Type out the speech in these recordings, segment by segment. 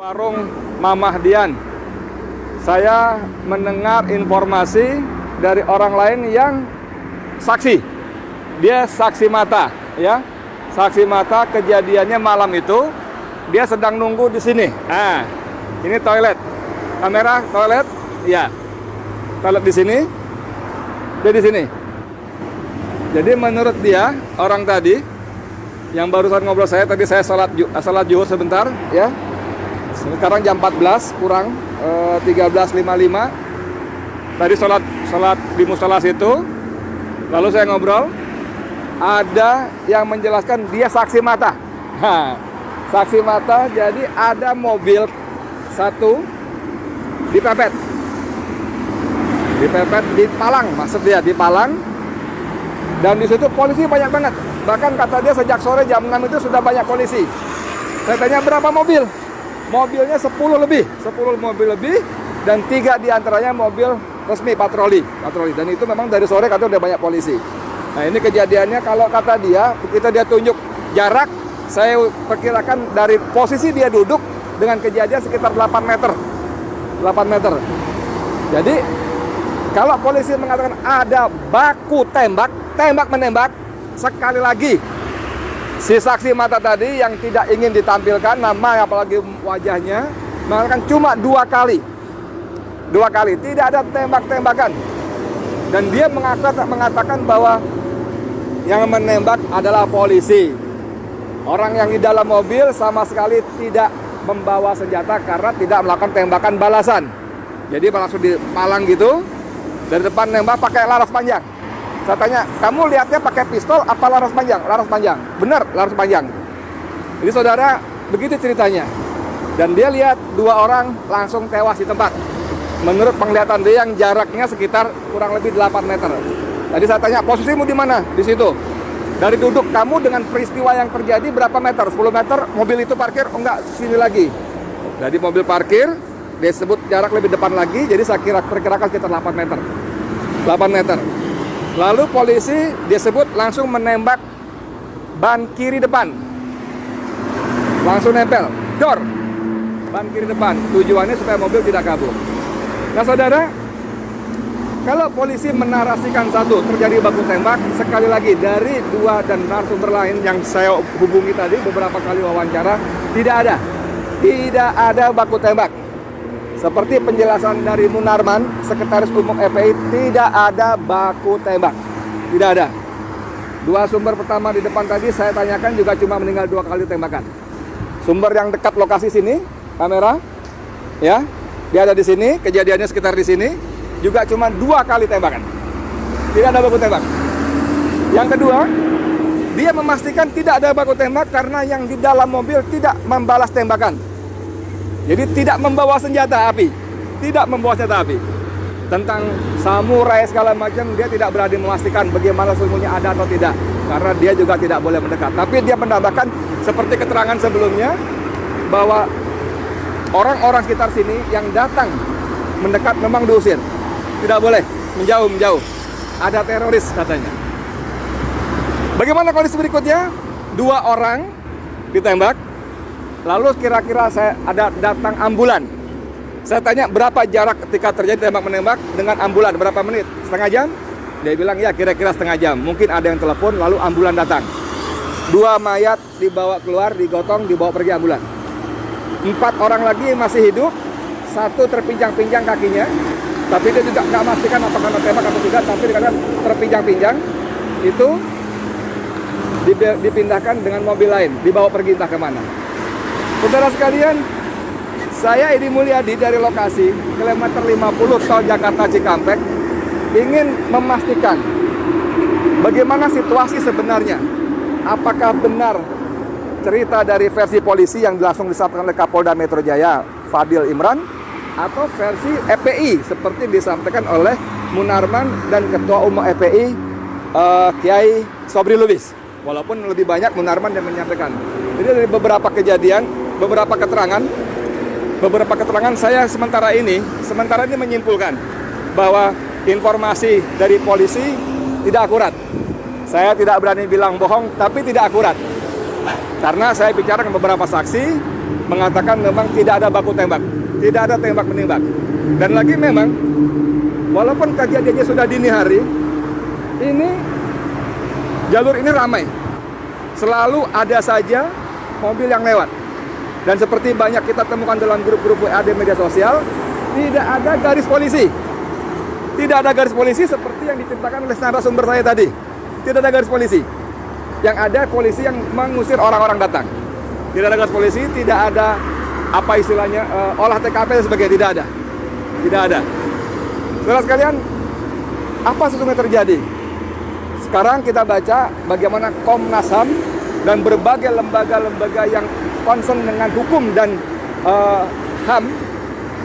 Warung Mamah Dian. Saya mendengar informasi dari orang lain yang saksi. Dia saksi mata, ya. Saksi mata kejadiannya malam itu. Dia sedang nunggu di sini. Nah, ini toilet. Kamera toilet, ya. Toilet di sini. Dia di sini. Jadi menurut dia, orang tadi yang barusan ngobrol saya, tadi saya salat zuhur sebentar, ya. Sekarang jam 14 kurang 13.55. Tadi sholat di musola situ. Lalu saya ngobrol. Ada yang menjelaskan dia saksi mata. Nah, saksi mata, jadi ada mobil satu dipepet. Dipepet di Palang, maksud dia di Palang. Dan di situ polisi banyak banget. Bahkan kata dia sejak sore jam 6 itu sudah banyak polisi. Saya tanya berapa mobil? Mobilnya 10 mobil lebih, dan 3 diantaranya mobil resmi patroli. Dan itu memang dari sore katanya udah banyak polisi. Nah, ini kejadiannya kalau kata dia, kita tunjuk jarak, saya perkirakan dari posisi dia duduk dengan kejadian sekitar 8 meter. 8 meter. Jadi kalau polisi mengatakan ada baku tembak-menembak, sekali lagi si saksi mata tadi yang tidak ingin ditampilkan nama apalagi wajahnya mengatakan cuma 2 kali, tidak ada tembak-tembakan. Dan dia mengatakan bahwa yang menembak adalah polisi. Orang yang di dalam mobil sama sekali tidak membawa senjata karena tidak melakukan tembakan balasan. Jadi langsung dipalang gitu, dari depan nembak pakai laras panjang. Saya tanya, kamu lihatnya pakai pistol apa laras panjang? Laras panjang. Benar, laras panjang. Jadi saudara, begitu ceritanya. Dan dia lihat 2 orang langsung tewas di tempat. Menurut penglihatan dia yang jaraknya sekitar kurang lebih 8 meter. Tadi saya tanya, posisimu di mana? Di situ. Dari duduk kamu dengan peristiwa yang terjadi berapa meter? 10 meter, mobil itu parkir? Oh enggak, sini lagi. Jadi mobil parkir, dia sebut jarak lebih depan lagi, jadi saya perkirakan sekitar 8 meter. 8 meter. Lalu polisi dia sebut langsung menembak ban kiri depan. Langsung nempel, dor. Ban kiri depan. Tujuannya supaya mobil tidak kabur. Nah saudara, kalau polisi menarasikan satu terjadi baku tembak, sekali lagi dari 2 dan narasumber lain yang saya hubungi tadi beberapa kali wawancara, tidak ada baku tembak. Seperti penjelasan dari Munarman, Sekretaris Umum FPI, tidak ada baku tembak. Tidak ada. 2 sumber pertama di depan tadi saya tanyakan juga cuma meninggal 2 kali tembakan. Sumber yang dekat lokasi sini, kamera, ya, dia ada di sini, kejadiannya sekitar di sini, juga cuma 2 kali tembakan. Tidak ada baku tembak. Yang kedua, dia memastikan tidak ada baku tembak karena yang di dalam mobil tidak membalas tembakan. Jadi tidak membawa senjata api. Tentang samurai segala macam, dia tidak berani memastikan bagaimana sesungguhnya ada atau tidak. Karena dia juga tidak boleh mendekat. Tapi dia menambahkan seperti keterangan sebelumnya, bahwa orang-orang sekitar sini yang datang mendekat memang diusir. Tidak boleh, menjauh. Ada teroris katanya. Bagaimana kondisi berikutnya? 2 orang ditembak. Lalu kira-kira saya ada datang ambulan. Saya tanya berapa jarak ketika terjadi tembak-menembak dengan ambulan, berapa menit? Setengah jam? Dia bilang ya kira-kira setengah jam. Mungkin ada yang telepon lalu ambulan datang. 2 mayat dibawa keluar, digotong, dibawa pergi ambulan. 4 orang lagi masih hidup, 1 terpinjang-pinjang kakinya. Tapi dia juga nggak memastikan apakah kena tembak atau tidak, tapi dikatakan terpinjang-pinjang. Itu dipindahkan dengan mobil lain, dibawa pergi entah kemana. Saudara sekalian, saya Edi Mulyadi dari lokasi kilometer 50 tol Jakarta Cikampek ingin memastikan bagaimana situasi sebenarnya. Apakah benar cerita dari versi polisi yang langsung disampaikan oleh Kapolda Metro Jaya Fadil Imran, atau versi FPI seperti disampaikan oleh Munarman dan Ketua Umum FPI Kiai Sobri Lubis. Walaupun lebih banyak Munarman yang menyampaikan. Jadi dari beberapa kejadian, beberapa keterangan saya sementara ini menyimpulkan bahwa informasi dari polisi tidak akurat. Saya tidak berani bilang bohong, tapi tidak akurat. Karena saya bicara dengan beberapa saksi mengatakan memang tidak ada baku tembak, tidak ada tembak menembak. Dan lagi memang walaupun kejadiannya sudah dini hari, ini jalur ini ramai. Selalu ada saja mobil yang lewat. Dan seperti banyak kita temukan dalam grup-grup WA di media sosial, tidak ada garis polisi. Tidak ada garis polisi seperti yang diceritakan oleh narasumber saya tadi. Tidak ada garis polisi. Yang ada polisi yang mengusir orang-orang datang. Tidak ada garis polisi, tidak ada apa istilahnya olah TKP dan sebagainya, tidak ada. Tidak ada. Saudara sekalian, apa sesungguhnya terjadi? Sekarang kita baca bagaimana Komnas HAM dan berbagai lembaga-lembaga yang concern dengan hukum dan HAM,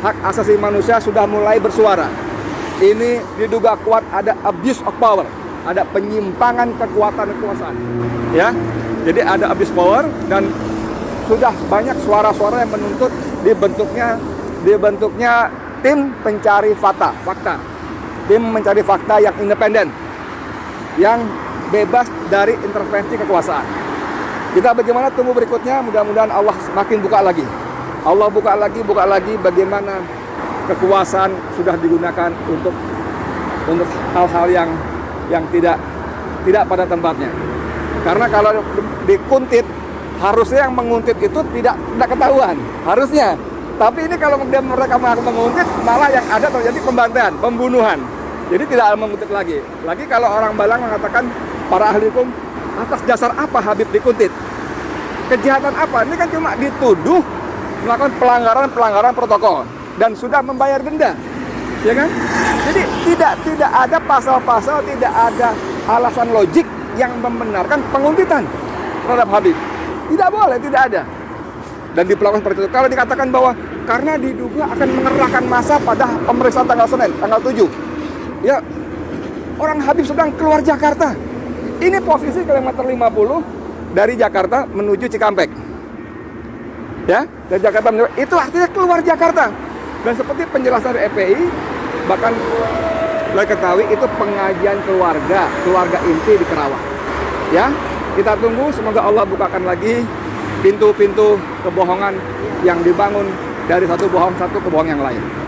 hak asasi manusia, sudah mulai bersuara. Ini diduga kuat ada abuse of power, ada penyimpangan kekuasaan, ya. Jadi ada abuse power dan sudah banyak suara-suara yang menuntut dibentuknya tim pencari fakta, tim mencari fakta yang independen, yang bebas dari intervensi kekuasaan. Kita bagaimana tunggu berikutnya, mudah-mudahan Allah semakin buka lagi. Allah buka lagi bagaimana kekuasaan sudah digunakan untuk hal-hal yang tidak pada tempatnya. Karena kalau dikuntit, harusnya yang menguntit itu tidak ketahuan, harusnya. Tapi ini kalau mereka menguntit, malah yang ada terjadi pembantaian, pembunuhan. Jadi tidak menguntit lagi. Lagi kalau orang Balang mengatakan, para ahli hukum, atas dasar apa Habib dikuntit? Kejahatan apa? Ini kan cuma dituduh melakukan pelanggaran protokol dan sudah membayar denda, ya kan? Jadi tidak ada pasal-pasal, tidak ada alasan logik yang membenarkan penguntitan terhadap Habib. Tidak boleh, tidak ada. Dan diperlakukan seperti itu. Kalau dikatakan bahwa karena diduga akan mengerahkan massa pada pemeriksaan tanggal Senin, tanggal 7. Ya, orang Habib sedang keluar Jakarta. Ini posisi kilometer 50 dari Jakarta menuju Cikampek. Ya, dari Jakarta menuju, itu artinya keluar Jakarta. Dan seperti penjelasan dari EPI, bahkan saya ketahui itu pengajian keluarga inti di Kerawang. Ya, kita tunggu, semoga Allah bukakan lagi pintu-pintu kebohongan yang dibangun dari satu bohong yang lain.